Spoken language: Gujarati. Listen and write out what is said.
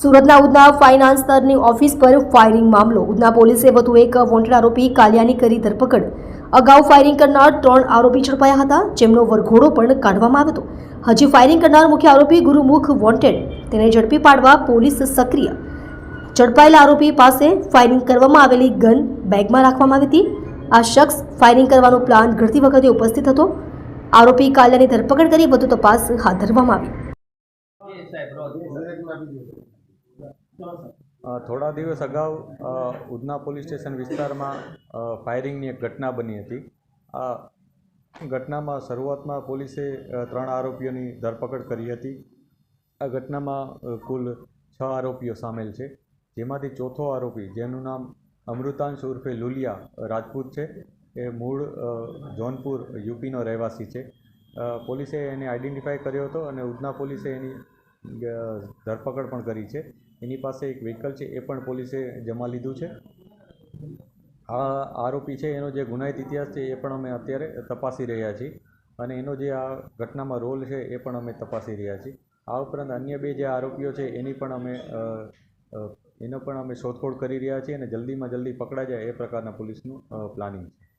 સુરતના ઉધના ફાઇનાન્સરની ઓફિસ પર ફાયરિંગ મામલો. ઉધના પોલીસે વધુ એક વોન્ટેડ આરોપી કાલિયાની કરી ધરપકડ. અગાઉ ફાયરિંગ કરનાર 3 આરોપી ઝડપાયા હતા, જેમનો વરઘોડો પણ કાઢવામાં આવ્યો હતો. હજી ફાયરિંગ કરનાર મુખ્ય આરોપી ગુરુમુખ વોન્ટેડ. તેને ઝડપી પાડવા પોલીસ સક્રિય. ઝડપાયેલા આરોપી પાસે ફાયરિંગ કરવામાં આવેલી ગન બેગમાં રાખવામાં આવી હતી. આ શખ્સ ફાયરિંગ કરવાનો પ્લાન ઘડતી વખતે ઉપસ્થિત હતો. આરોપી કાલિયાની ધરપકડ કરી વધુ તપાસ હાથ ધરવામાં આવી. થોડા દિવસ અગાઉ ઉધના પોલીસ સ્ટેશન વિસ્તારમાં ફાયરિંગની એક ઘટના બની હતી. આ ઘટનામાં શરૂઆતમાં પોલીસે 3 આરોપીઓની ધરપકડ કરી હતી. આ ઘટનામાં કુલ 6 આરોપીઓ સામેલ છે, જેમાંથી ચોથો આરોપી, જેનું નામ અમૃતાંશ ઉર્ફે લુલિયા રાજપૂત છે, એ મૂળ જોનપુર યુપીનો રહેવાસી છે. પોલીસે એને આઈડેન્ટિફાઈ કર્યો હતો અને ઉધના પોલીસે એની ધરપકડ પણ કરી છે. એની પાસે એક વ્હીકલ છે, એ પણ પોલીસે જમા લીધું છે. આ આરોપી છે, એનો જે ગુનાહિત ઇતિહાસ છે એ પણ અમે અત્યારે તપાસી રહ્યા છીએ અને એનો જે આ ઘટનામાં રોલ છે એ પણ અમે તપાસી રહ્યા છીએ. આ ઉપરાંત અન્ય 2 જે આરોપીઓ છે એનો પણ અમે શોધખોળ કરી રહ્યા છીએ અને જલ્દીમાં જલ્દી પકડાઈ જાય એ પ્રકારના પોલીસનું પ્લાનિંગ છે.